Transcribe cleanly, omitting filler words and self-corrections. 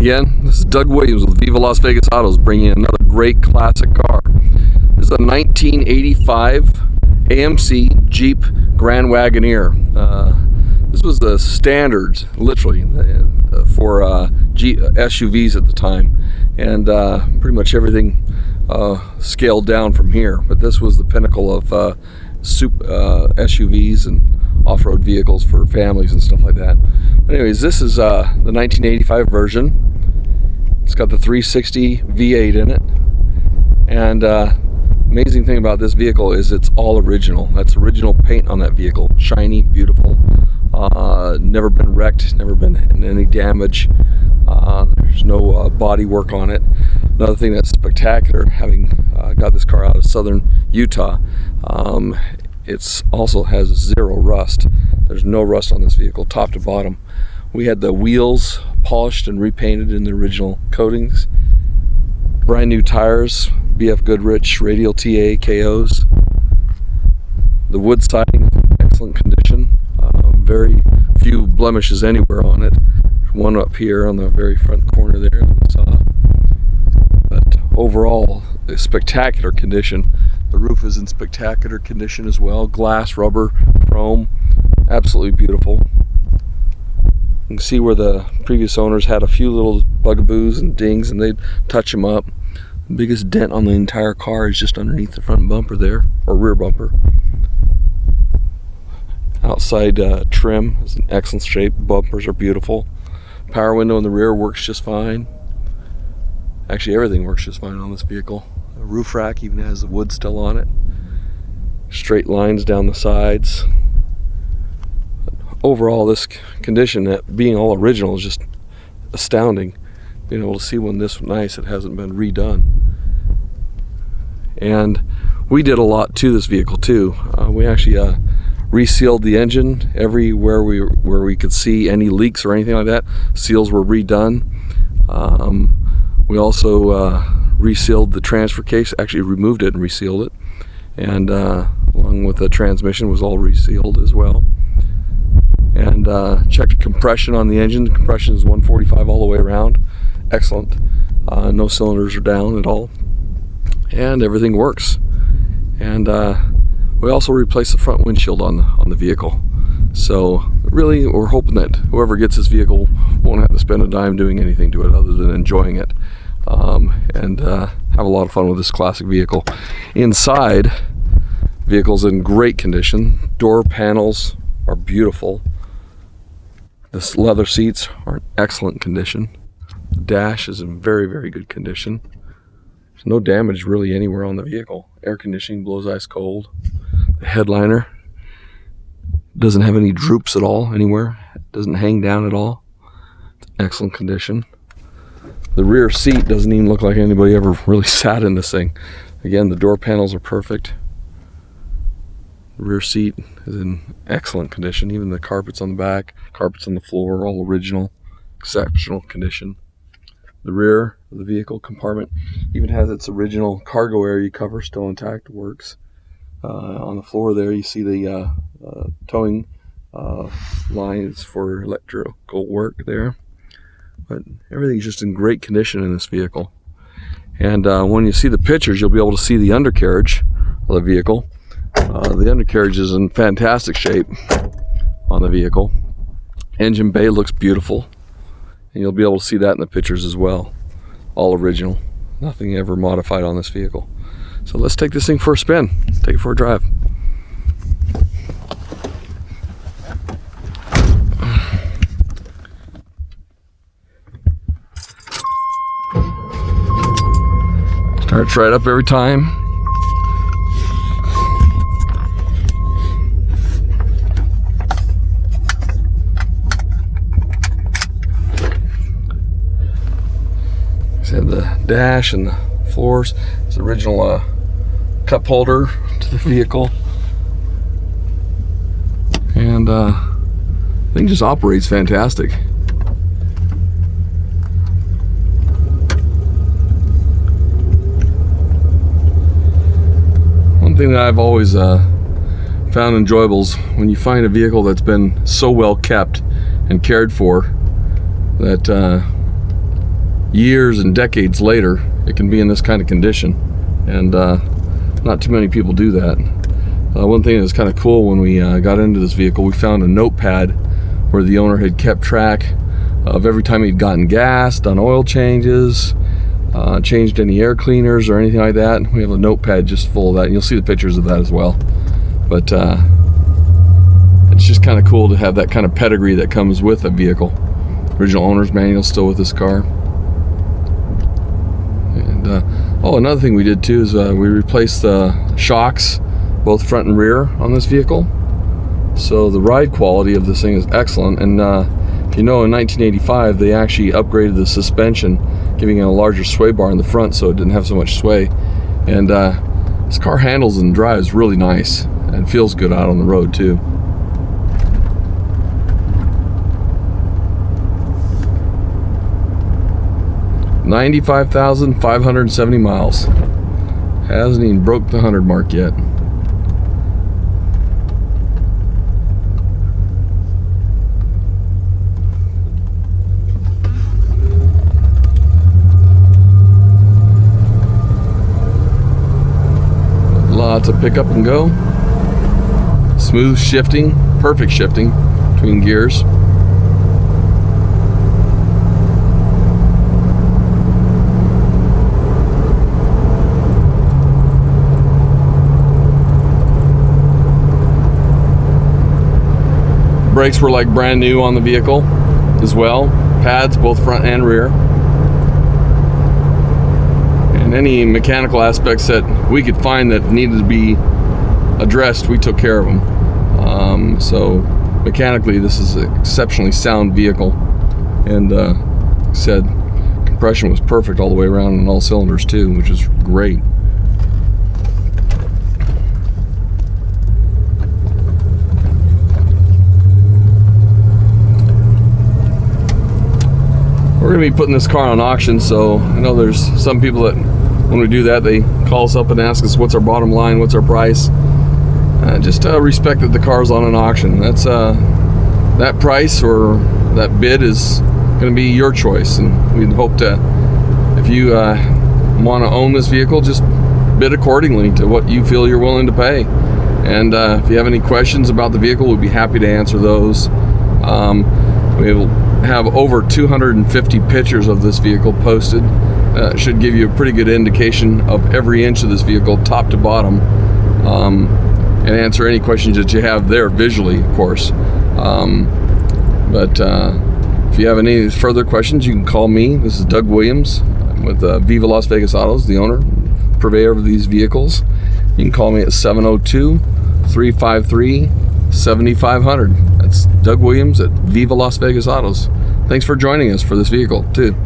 again. This is Doug Williams with Viva Las Vegas Autos, bringing in another great classic car. This is a 1985 AMC Jeep Grand Wagoneer. This was the standard, literally, for Jeep SUVs at the time, and pretty much everything scaled down from here. But this was the pinnacle of SUVs and off-road vehicles for families and stuff like that. But anyways, this is the 1985 version. It's got the 360 V8 in it, and amazing thing about this vehicle is it's all original. That's original paint on that vehicle, shiny, beautiful, never been wrecked, never been in any damage. There's no body work on it. Another thing that's spectacular, having got this car out of southern Utah, it also has zero rust. There's no rust on this vehicle, top to bottom. We had the wheels polished and repainted in the original coatings. Brand new tires, BF Goodrich radial TA KOs. The wood siding is in excellent condition. Very few blemishes anywhere on it. One up here on the very front corner there. But overall, a spectacular condition. The roof is in spectacular condition as well. Glass, rubber, chrome, absolutely beautiful. You can see where the previous owners had a few little bugaboos and dings, and they'd touch them up. The biggest dent on the entire car is just underneath the front bumper there, or rear bumper. Outside trim is in excellent shape. Bumpers are beautiful. Power window in the rear works just fine. Actually, everything works just fine on this vehicle. The roof rack even has the wood still on it. Straight lines down the sides. But overall, this condition, that being all original, is just astounding. Being able to see one this nice, it hasn't been redone. And we did a lot to this vehicle too. We actually resealed the engine everywhere where we could see any leaks or anything like that. Seals were redone. We also resealed the transfer case, actually removed it and resealed it, and along with the transmission was all resealed as well. And checked compression on the engine. The compression is 145 all the way around. Excellent. No cylinders are down at all, and everything works. And we also replaced the front windshield on the vehicle. So really, we're hoping that whoever gets this vehicle won't have to spend a dime doing anything to it other than enjoying it, and have a lot of fun with this classic vehicle. Inside, vehicle's in great condition. Door panels are beautiful. The leather seats are in excellent condition. The dash is in very, very good condition. There's no damage really anywhere on the vehicle. Air conditioning blows ice cold. The headliner doesn't have any droops at all anywhere. It doesn't hang down at all. It's excellent condition. The rear seat doesn't even look like anybody ever really sat in this thing. Again, the door panels are perfect. The rear seat is in excellent condition. Even the carpets on the back, carpets on the floor, all original, exceptional condition. The rear of the vehicle compartment even has its original cargo area cover still intact, works. On the floor there you see the towing lines for electrical work there. But everything's just in great condition in this vehicle. And when you see the pictures, you'll be able to see the undercarriage of the vehicle. The undercarriage is in fantastic shape on the vehicle. Engine bay looks beautiful, and you'll be able to see that in the pictures as well. All original, nothing ever modified on this vehicle. So let's take this thing for a spin, take it for a drive. Starts right up every time. Had the dash and the floors. It's the original cup holder to the vehicle, and the thing just operates fantastic. One thing that I've always found enjoyable is when you find a vehicle that's been so well kept and cared for that years and decades later, it can be in this kind of condition. And not too many people do that. One thing that's kind of cool, when we got into this vehicle, we found a notepad where the owner had kept track of every time he'd gotten gas, done oil changes, changed any air cleaners or anything like that. We have a notepad just full of that, and you'll see the pictures of that as well. But it's just kind of cool to have that kind of pedigree that comes with a vehicle. Original owner's manual still with this car. And oh, another thing we did too is we replaced the shocks, both front and rear, on this vehicle. So the ride quality of this thing is excellent. And if you know, in 1985 they actually upgraded the suspension, giving it a larger sway bar in the front so it didn't have so much sway. And this car handles and drives really nice and feels good out on the road too. $95,570 miles. Hasn't even broke the 100 mark yet. Lots of pick up and go. Smooth shifting, perfect shifting between gears. Brakes were like brand new on the vehicle as well. Pads, both front and rear. And any mechanical aspects that we could find that needed to be addressed, we took care of them. So mechanically, this is an exceptionally sound vehicle. And like I said, compression was perfect all the way around on all cylinders too, which is great. We're going to be putting this car on auction, so I know there's some people that when we do that, they call us up and ask us what's our bottom line, what's our price. Just respect that the car's on an auction. That's that price or that bid is going to be your choice, and we'd hope to, if you want to own this vehicle, just bid accordingly to what you feel you're willing to pay. And if you have any questions about the vehicle, we'd be happy to answer those. We will have over 250 pictures of this vehicle posted. Should give you a pretty good indication of every inch of this vehicle, top to bottom, and answer any questions that you have there visually, of course. But if you have any further questions, you can call me. This is Doug Williams with Viva Las Vegas Autos, the owner, purveyor of these vehicles. You can call me at 702-353-7500. That's Doug Williams at Viva Las Vegas Autos. Thanks for joining us for this vehicle too.